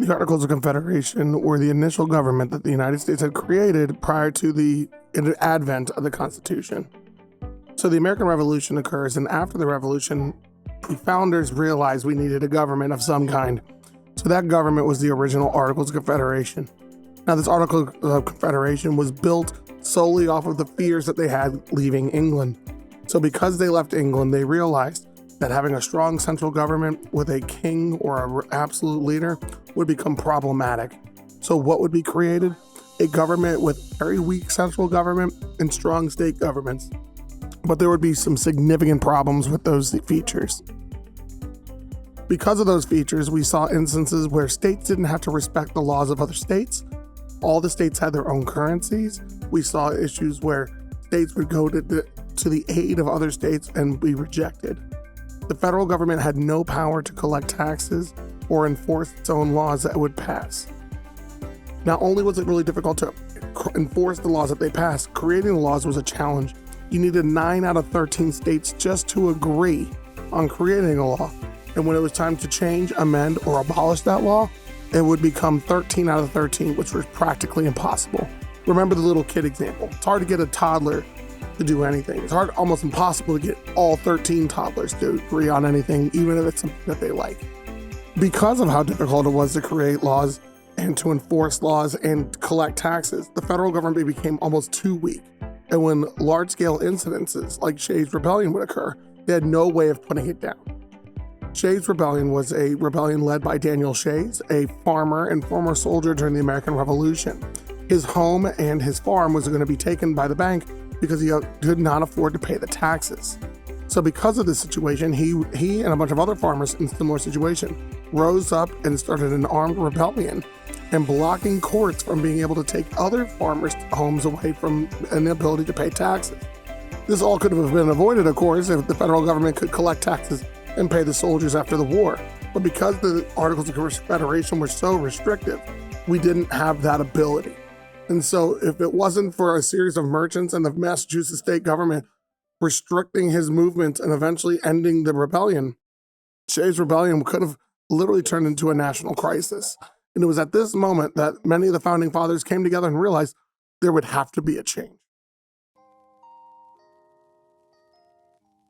The Articles of Confederation were the initial government that the United States had created prior to the advent of the Constitution. So the American Revolution occurs, and after the Revolution, the founders realized we needed a government of some kind. So that government was the original Articles of Confederation. Now, this Article of Confederation was built solely off of the fears that they had leaving England. So because they left England, they realized that having a strong central government with a king or an absolute leader would become problematic. So what would be created? A government with very weak central government and strong state governments. But there would be some significant problems with those features. Because of those features, we saw instances where states didn't have to respect the laws of other states. All the states had their own currencies. We saw issues where states would go to the aid of other states and be rejected. The federal government had no power to collect taxes or enforce its own laws that it would pass. Not only was it really difficult to enforce the laws that they passed, creating the laws was a challenge. You needed 9 out of 13 states just to agree on creating a law. And when it was time to change, amend, or abolish that law, it would become 13 out of 13, which was practically impossible. Remember the little kid example. It's hard to get a toddler to do anything. It's almost impossible to get all 13 toddlers to agree on anything, even if it's something that they like. Because of how difficult it was to create laws and to enforce laws and collect taxes, the federal government became almost too weak. And when large-scale incidences like Shays' Rebellion would occur, they had no way of putting it down. Shays' Rebellion was a rebellion led by Daniel Shays, a farmer and former soldier during the American Revolution. His home and his farm was going to be taken by the bank because he could not afford to pay the taxes. So because of this situation, he and a bunch of other farmers in a similar situation rose up and started an armed rebellion and blocking courts from being able to take other farmers' homes away from an ability to pay taxes. This all could have been avoided, of course, if the federal government could collect taxes and pay the soldiers after the war. But because the Articles of Confederation were so restrictive, we didn't have that ability. And so if it wasn't for a series of merchants and the Massachusetts state government restricting his movement and eventually ending the rebellion, Shays' Rebellion could have literally turned into a national crisis. And it was at this moment that many of the founding fathers came together and realized there would have to be a change.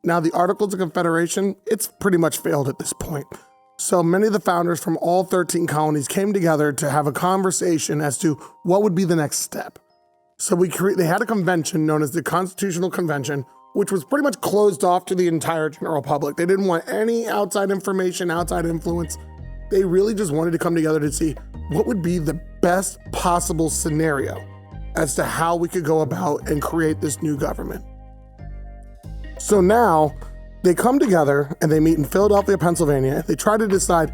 Now, the Articles of Confederation, it's pretty much failed at this point. So many of the founders from all 13 colonies came together to have a conversation as to what would be the next step. So they had a convention known as the Constitutional Convention, which was pretty much closed off to the entire general public. They didn't want any outside information, outside influence. They really just wanted to come together to see what would be the best possible scenario as to how we could go about and create this new government. So now they come together and they meet in Philadelphia, Pennsylvania. They try to decide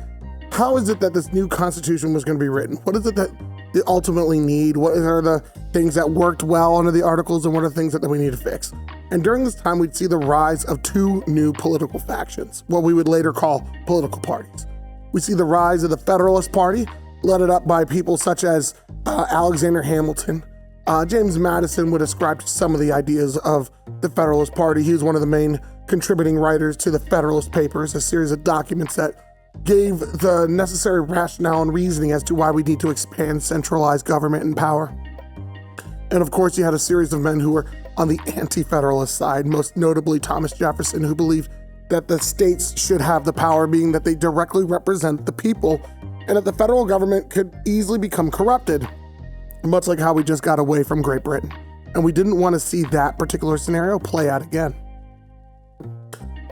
how is it that this new constitution was going to be written? What is it that they ultimately need? What are the things that worked well under the articles and what are the things that we need to fix? And during this time, we'd see the rise of 2 new political factions, what we would later call political parties. We see the rise of the Federalist Party, led up by people such as Alexander Hamilton. James Madison would ascribe to some of the ideas of the Federalist Party. He was one of the main contributing writers to the Federalist Papers, a series of documents that gave the necessary rationale and reasoning as to why we need to expand centralized government and power. And of course, you had a series of men who were on the anti-federalist side, most notably Thomas Jefferson, who believed that the states should have the power, being that they directly represent the people, and that the federal government could easily become corrupted, much like how we just got away from Great Britain. And we didn't want to see that particular scenario play out again.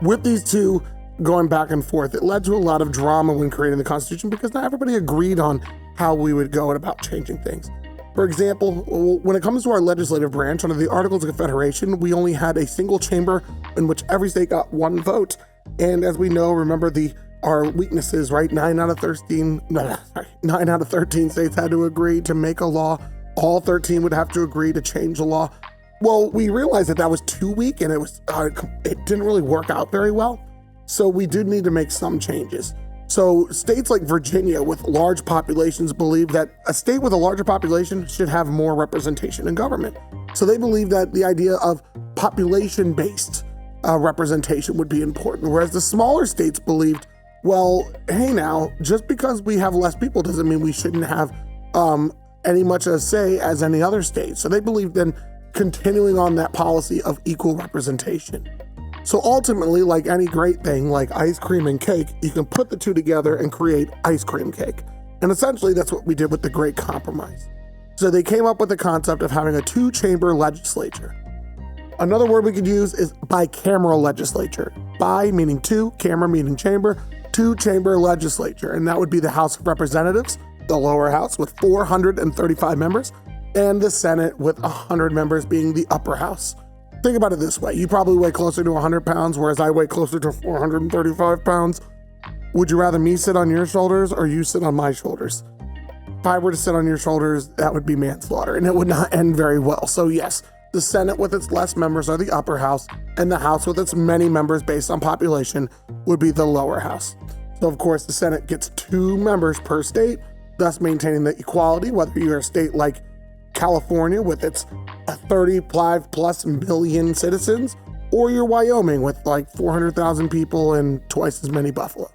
With these two going back and forth, it led to a lot of drama when creating the Constitution because not everybody agreed on how we would go about changing things. For example, when it comes to our legislative branch, under the Articles of Confederation, we only had a single chamber in which every state got 1 vote. And as we know, remember our weaknesses, right? 9 out of 13 states had to agree to make a law. All 13 would have to agree to change the law. Well, we realized that was too weak and it didn't really work out very well. So we did need to make some changes. So states like Virginia with large populations believe that a state with a larger population should have more representation in government. So they believe that the idea of population-based representation would be important, whereas the smaller states believed well, hey now, just because we have less people doesn't mean we shouldn't have any much a say as any other state. So they believed in continuing on that policy of equal representation. So ultimately, like any great thing, like ice cream and cake, you can put the two together and create ice cream cake. And essentially, that's what we did with the Great Compromise. So they came up with the concept of having a two-chamber legislature. Another word we could use is bicameral legislature. Bi meaning two, camera meaning chamber, two-chamber legislature. And that would be the House of Representatives, the lower house with 435 members, and the Senate with 100 members being the upper house. Think about it this way. You probably weigh closer to 100 pounds, whereas I weigh closer to 435 pounds. Would you rather me sit on your shoulders or you sit on my shoulders? If I were to sit on your shoulders, that would be manslaughter, and it would not end very well. So yes, the Senate with its less members are the upper house, and the House with its many members based on population would be the lower house. So of course, the Senate gets 2 members per state, thus maintaining the equality, whether you're a state like California with its 35 plus million citizens, or you're Wyoming with like 400,000 people and twice as many buffalo.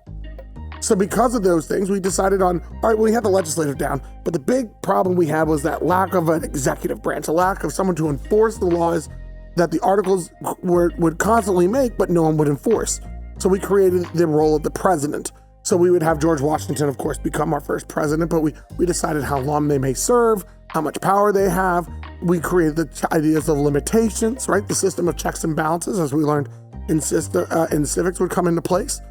So because of those things, we decided on, all right, we had the legislative down, but the big problem we had was that lack of an executive branch, a lack of someone to enforce the laws that the articles would constantly make, but no one would enforce. So we created the role of the president. So we would have George Washington, of course, become our first president, but we decided how long they may serve, how much power they have. We created the ideas of limitations, right? The system of checks and balances, as we learned in civics, would come into place.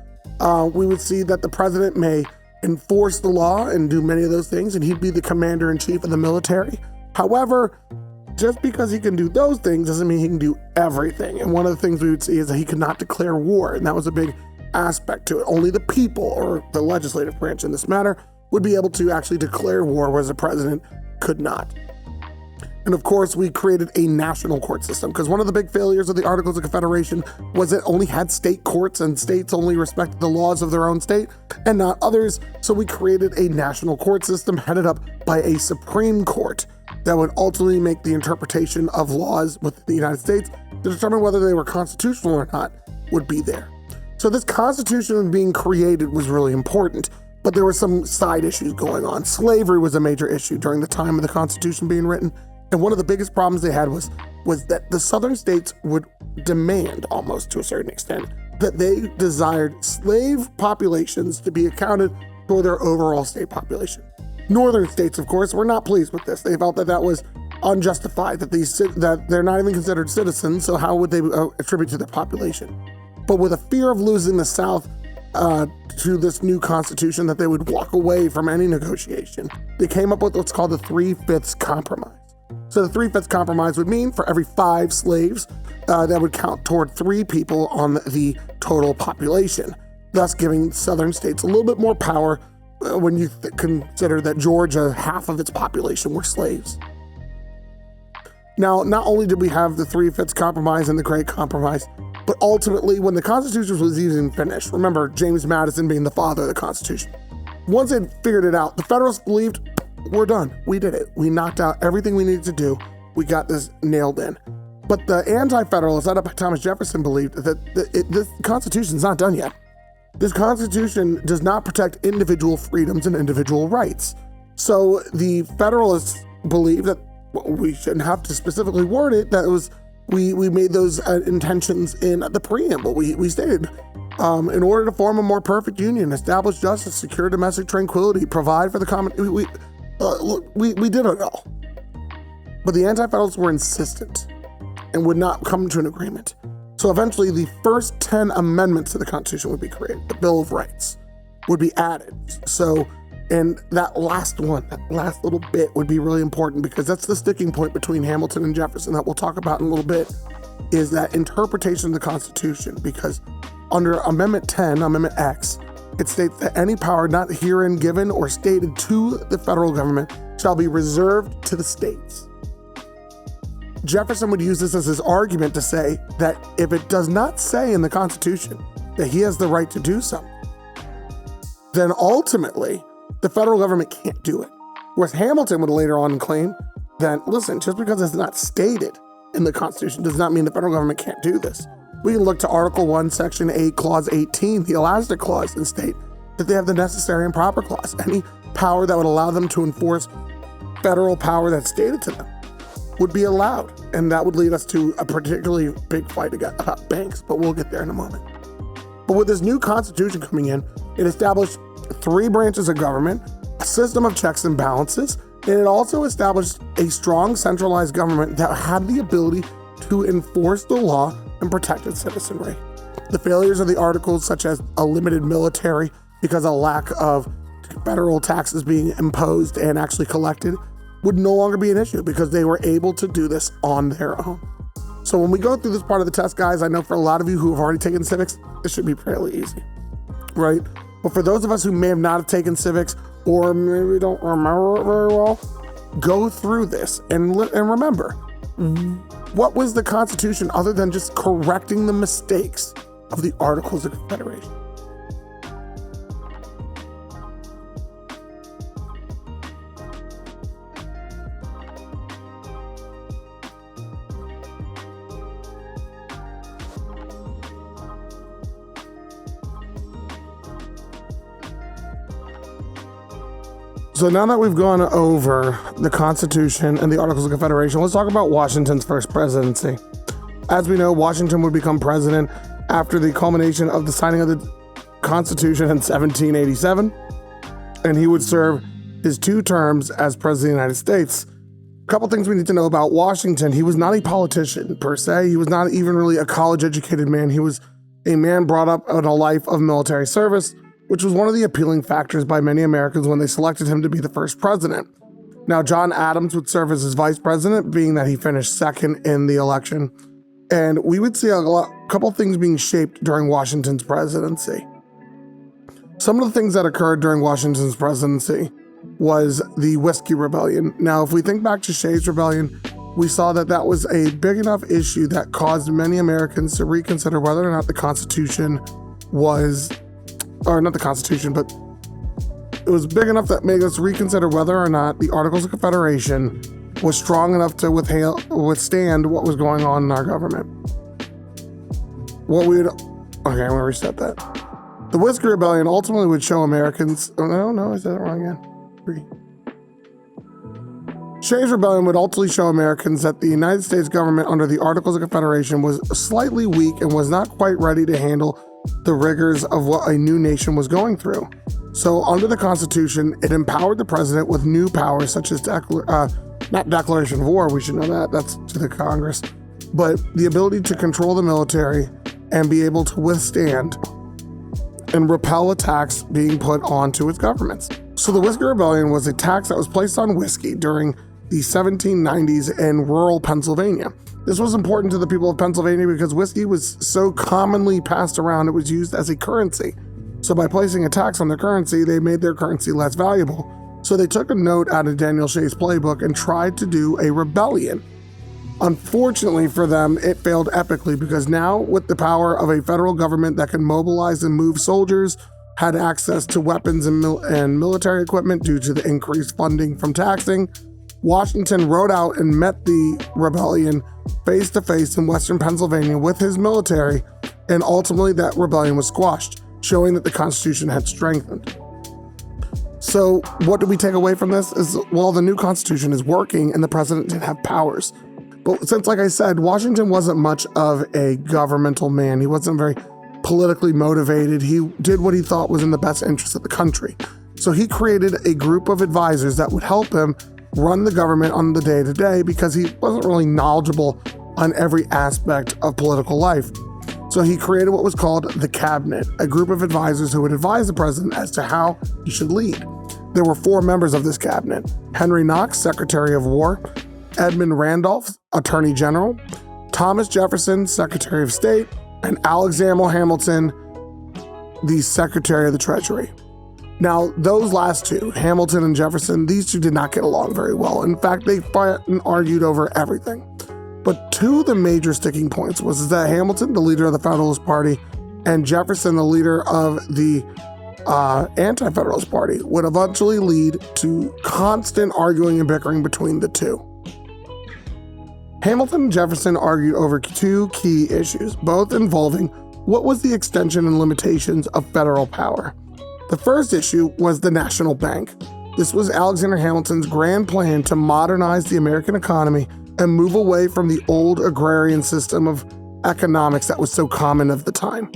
We would see that the president may enforce the law and do many of those things, and he'd be the commander-in-chief of the military. However, just because he can do those things doesn't mean he can do everything. And one of the things we would see is that he could not declare war, and that was a big aspect to it. Only the people, or the legislative branch in this matter, would be able to actually declare war, whereas the president could not. And of course, we created a national court system, because one of the big failures of the Articles of Confederation was it only had state courts, and states only respected the laws of their own state and not others. So we created a national court system headed up by a Supreme Court that would ultimately make the interpretation of laws within the United States to determine whether they were constitutional or not would be there. So this Constitution being created was really important, but there were some side issues going on. Slavery was a major issue during the time of the Constitution being written. And one of the biggest problems they had was that the southern states would demand, almost to a certain extent, that they desired slave populations to be accounted for their overall state population. Northern states, of course, were not pleased with this. They felt that that was unjustified, that they're not even considered citizens, so how would they attribute to their population? But with a fear of losing the South to this new Constitution, that they would walk away from any negotiation, they came up with what's called the 3/5 Compromise. So the 3/5 Compromise would mean for every 5 slaves, that would count toward 3 people on the total population, thus giving southern states a little bit more power when you consider that Georgia, half of its population were slaves. Now, not only did we have the 3/5 Compromise and the Great Compromise, but ultimately, when the Constitution was even finished, remember James Madison being the father of the Constitution, once they figured it out, the Federalists believed, we're done. We did it. We knocked out everything we needed to do. We got this nailed in. But the anti-Federalists, led up by Thomas Jefferson, believed that this Constitution's not done yet. This Constitution does not protect individual freedoms and individual rights. So the Federalists believed that we shouldn't have to specifically word it, that it was we made those intentions in the preamble. We stated, in order to form a more perfect union, establish justice, secure domestic tranquility, provide for the common, we did it all. But the Anti-Federalists were insistent and would not come to an agreement. So eventually the first 10 amendments to the Constitution would be created. The Bill of Rights would be added. So, and that last one, that last little bit would be really important, because that's the sticking point between Hamilton and Jefferson that we'll talk about in a little bit, is that interpretation of the Constitution. Because under Amendment 10, Amendment X, it states that any power not herein given or stated to the federal government shall be reserved to the states. Jefferson would use this as his argument to say that if it does not say in the Constitution that he has the right to do something, then ultimately the federal government can't do it. Whereas Hamilton would later on claim that, listen, just because it's not stated in the Constitution does not mean the federal government can't do this. We can look to Article 1, Section 8, Clause 18, the Elastic Clause, and state that they have the necessary and proper clause, any power that would allow them to enforce federal power that's stated to them would be allowed. And that would lead us to a particularly big fight about banks, but we'll get there in a moment. But with this new constitution coming in, it established 3 branches of government, a system of checks and balances, and it also established a strong centralized government that had the ability to enforce the law and protect its citizenry. The failures of the articles, such as a limited military because of lack of federal taxes being imposed and actually collected, would no longer be an issue because they were able to do this on their own. So when we go through this part of the test, guys, I know for a lot of you who have already taken civics, this should be fairly easy, right? But for those of us who may have not have taken civics or maybe don't remember it very well, go through this and remember, what was the Constitution other than just correcting the mistakes of the Articles of Confederation? So now that we've gone over the Constitution and the Articles of Confederation, let's talk about Washington's first presidency. As we know, Washington would become president after the culmination of the signing of the Constitution in 1787, and he would serve his 2 terms as president of the United States. A couple things we need to know about Washington. He was not a politician per se. He was not even really a college-educated man. He was a man brought up in a life of military service, which was one of the appealing factors by many Americans when they selected him to be the first president. Now, John Adams would serve as his vice president, being that he finished second in the election. And we would see a couple things being shaped during Washington's presidency. Some of the things that occurred during Washington's presidency was the Whiskey Rebellion. Now, if we think back to Shays' Rebellion, we saw that that was a big enough issue that caused many Americans to reconsider whether or not the Constitution was, or not the Constitution, but it was big enough that made us reconsider whether or not the Articles of Confederation was strong enough to withstand what was going on in our government. Okay, I'm gonna reset that. The Whiskey Rebellion ultimately would show Americans, I said it wrong again. Shays' Rebellion would ultimately show Americans that the United States government under the Articles of Confederation was slightly weak and was not quite ready to handle the rigors of what a new nation was going through. So under the Constitution, it empowered the president with new powers such as not declaration of war, we should know that, that's to the Congress, but the ability to control the military and be able to withstand and repel attacks being put onto its governments. So the Whiskey Rebellion was a tax that was placed on whiskey during the 1790s in rural Pennsylvania. This was important to the people of Pennsylvania because whiskey was so commonly passed around, it was used as a currency. So by placing a tax on their currency, they made their currency less valuable. So they took a note out of Daniel Shays' playbook and tried to do a rebellion. Unfortunately for them, it failed epically because now with the power of a federal government that can mobilize and move soldiers, had access to weapons and military equipment due to the increased funding from taxing, Washington rode out and met the rebellion face to face in Western Pennsylvania with his military, and ultimately that rebellion was squashed, showing that the Constitution had strengthened. So what do we take away from this is, well, the new Constitution is working and the president didn't have powers. But since, like I said, Washington wasn't much of a governmental man, he wasn't very politically motivated, he did what he thought was in the best interest of the country. So he created a group of advisors that would help him run the government on the day-to-day because he wasn't really knowledgeable on every aspect of political life. So he created what was called the cabinet, a group of advisors who would advise the president as to how he should lead. There were 4 members of this cabinet: Henry Knox, Secretary of War; Edmund Randolph, Attorney General; Thomas Jefferson, Secretary of State; and Alexander Hamilton, the Secretary of the Treasury. Now, those last 2, Hamilton and Jefferson, these 2 did not get along very well. In fact, they fought and argued over everything. But 2 of the major sticking points was that Hamilton, the leader of the Federalist Party, and Jefferson, the leader of the Anti-Federalist Party, would eventually lead to constant arguing and bickering between the 2. Hamilton and Jefferson argued over 2 key issues, both involving what was the extension and limitations of federal power. The first issue was the National Bank. This was Alexander Hamilton's grand plan to modernize the American economy and move away from the old agrarian system of economics that was so common of the time.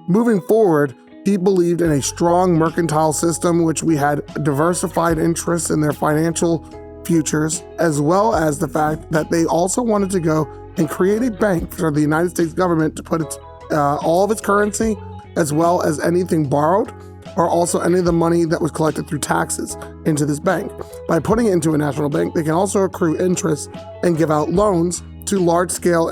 Moving forward, he believed in a strong mercantile system which we had diversified interests in their financial futures, as well as the fact that they also wanted to go and create a bank for the United States government to put all of its currency, as well as anything borrowed, or also any of the money that was collected through taxes into this bank. By putting it into a national bank, they can also accrue interest and give out loans to large-scale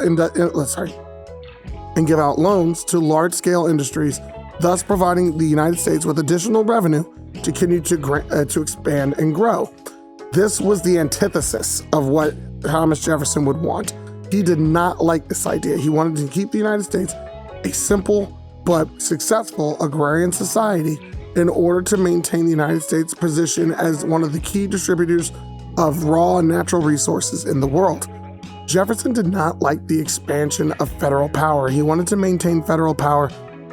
industries, thus providing the United States with additional revenue to continue to expand and grow. This was the antithesis of what Thomas Jefferson would want. He did not like this idea. He wanted to keep the United States a simple but successful agrarian society in order to maintain the United States' position as one of the key distributors of raw and natural resources in the world. Jefferson did not like the expansion of federal power. He wanted to maintain federal power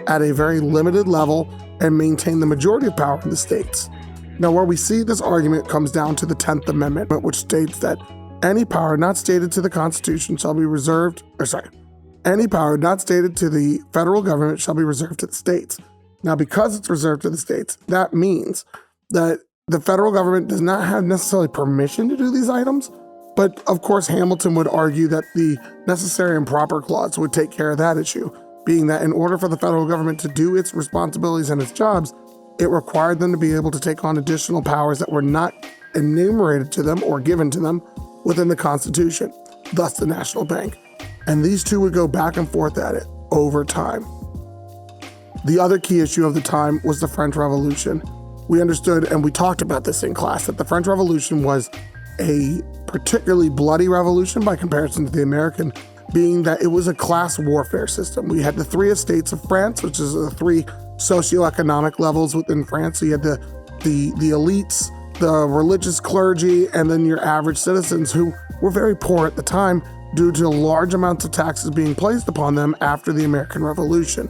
at a very limited level and maintain the majority of power in the states. Now, where we see this argument comes down to the 10th Amendment, which states that any power not stated to the Constitution shall be any power not stated to the federal government shall be reserved to the states. Now, because it's reserved to the states, that means that the federal government does not have necessarily permission to do these items. But of course, Hamilton would argue that the necessary and proper clause would take care of that issue, being that in order for the federal government to do its responsibilities and its jobs, it required them to be able to take on additional powers that were not enumerated to them or given to them within the Constitution, thus the National Bank. And these two would go back and forth at it over time. The other key issue of the time was the French Revolution. We understood, and we talked about this in class, that the French Revolution was a particularly bloody revolution by comparison to the American, being that it was a class warfare system. We had the three estates of France, which is the three socioeconomic levels within France. So you had the elites, the religious clergy, and then your average citizens who were very poor at the time due to large amounts of taxes being placed upon them after the American Revolution.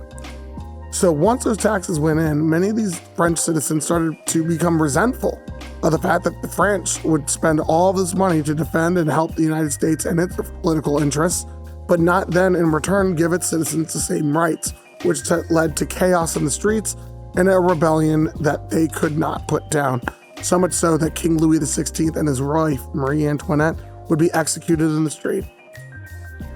So once those taxes went in, many of these French citizens started to become resentful of the fact that the French would spend all this money to defend and help the United States and its political interests, but not then in return give its citizens the same rights, which led to chaos in the streets and a rebellion that they could not put down. So much so that King Louis XVI and his wife, Marie Antoinette, would be executed in the street.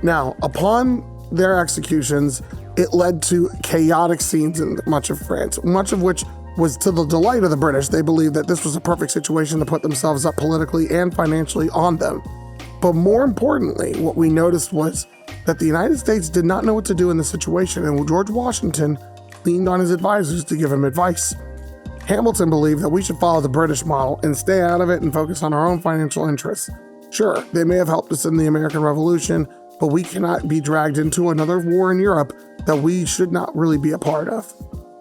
Now, upon their executions, it led to chaotic scenes in much of France, much of which was to the delight of the British. They believed that this was a perfect situation to put themselves up politically and financially on them. But more importantly, what we noticed was that the United States did not know what to do in this situation, and George Washington leaned on his advisors to give him advice. Hamilton believed that we should follow the British model and stay out of it and focus on our own financial interests. Sure, they may have helped us in the American Revolution, but we cannot be dragged into another war in Europe that we should not really be a part of.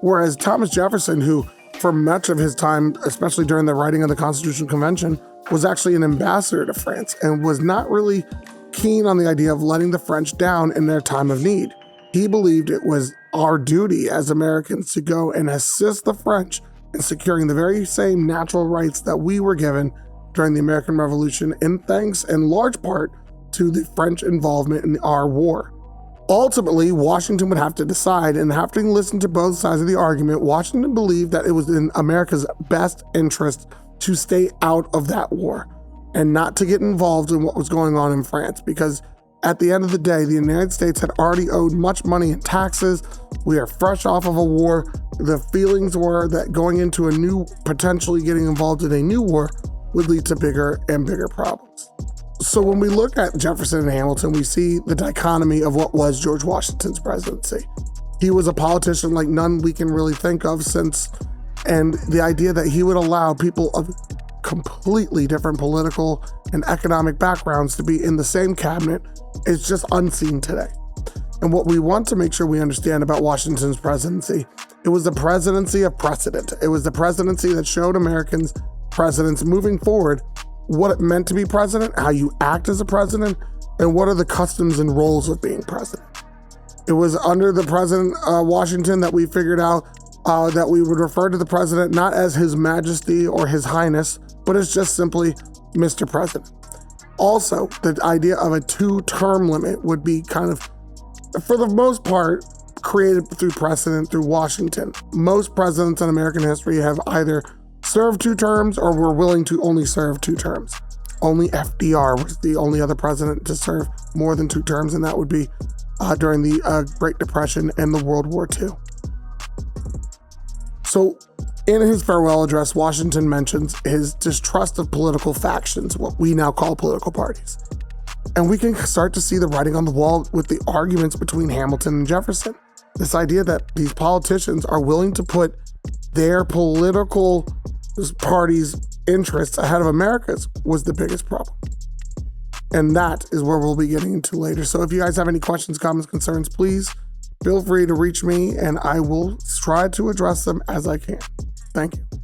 Whereas Thomas Jefferson, who for much of his time, especially during the writing of the Constitutional Convention, was actually an ambassador to France and was not really keen on the idea of letting the French down in their time of need. He believed it was our duty as Americans to go and assist the French in securing the very same natural rights that we were given during the American Revolution, in thanks in large part to the French involvement in our war. Ultimately, Washington would have to decide, and having listened to both sides of the argument, Washington believed that it was in America's best interest to stay out of that war and not to get involved in what was going on in France, because at the end of the day, the United States had already owed much money in taxes. We are fresh off of a war. The feelings were that going into potentially getting involved in a new war would lead to bigger and bigger problems. So when we look at Jefferson and Hamilton, we see the dichotomy of what was George Washington's presidency. He was a politician like none we can really think of since, and the idea that he would allow people of completely different political and economic backgrounds to be in the same cabinet is just unseen today. And what we want to make sure we understand about Washington's presidency, it was the presidency of precedent. It was the presidency that showed Americans, presidents moving forward, what it meant to be president, how you act as a president, and what are the customs and roles of being president. It was under the President Washington that we figured out that we would refer to the president not as His Majesty or His Highness, but as just simply Mr. President. Also, the idea of a 2-term limit would be kind of, for the most part, created through precedent through Washington. Most presidents in American history have either served 2 terms or were willing to only serve 2 terms. Only FDR was the only other president to serve more than 2 terms, and that would be during the Great Depression and the World War II. So, in his farewell address, Washington mentions his distrust of political factions, what we now call political parties. And we can start to see the writing on the wall with the arguments between Hamilton and Jefferson. This idea that these politicians are willing to put their political party's interests ahead of America's was the biggest problem. And that is where we'll be getting into later. So if you guys have any questions, comments, concerns, please feel free to reach me and I will try to address them as I can. Thank you.